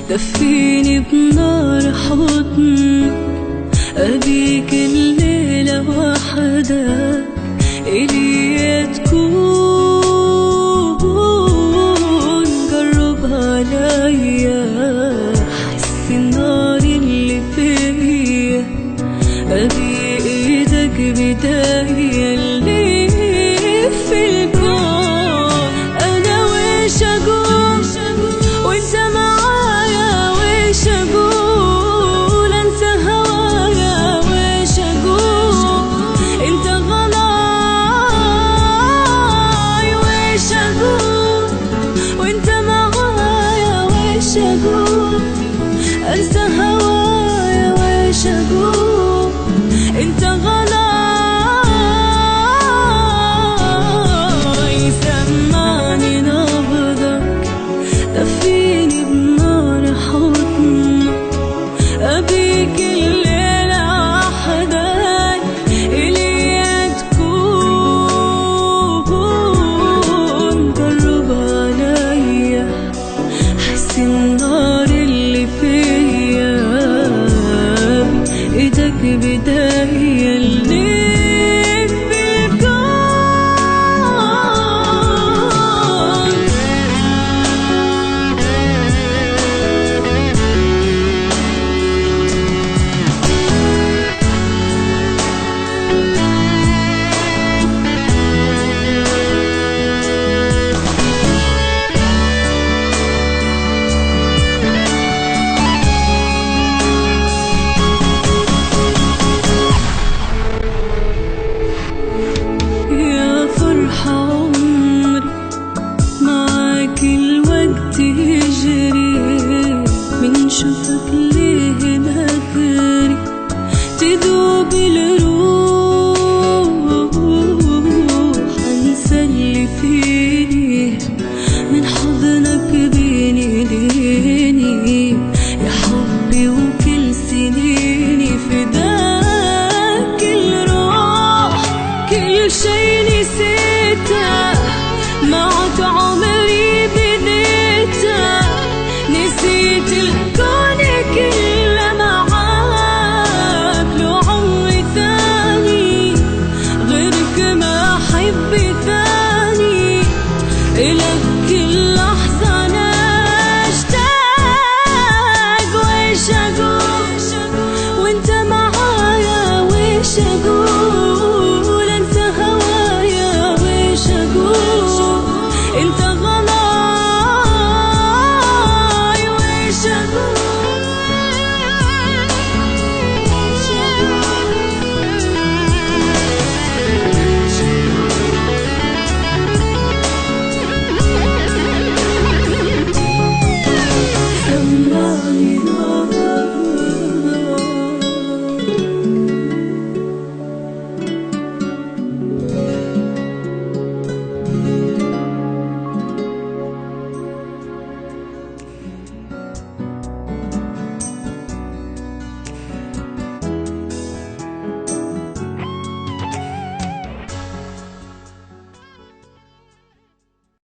دفيني بنار حضنك، أبيك الليلة وحدك إلي تكون، قرب عليا حس النار اللي فيا، أبي إيدك بداية اللي في الكون. أنا ويش أقول وإنت معايا، ويش أقول أنسى هوايا، ويش أقول أنت غلاي، ويش أقول وإنت معايا، ويش أقول أنسى هوايا، ويش أقول أنت غلاي. سمعني نبضك، دفيني بنار حضنك، أبيك الليلة وحدك إلي تكون، قرب عليا حس النار اللي فيا، إيدك بداية اللي في الكون. يا فرحة عمري معاك الوقت يجري، من شوفك ليه نادري تدوب الروح، انسى اللي فيني من حضنك بيني ليني، يا حبي وكل سنيني فداك الروح، كل شي نسيته معك عمري بديته، نسيت الكون كله معاك، لو عمري ثاني غيرك ما أحب ثاني، إلك كل لحظة أنا أشتاق، ويش أقول وإنت معايا، ويش أقول أنسى هوايا، ويش أقول أنت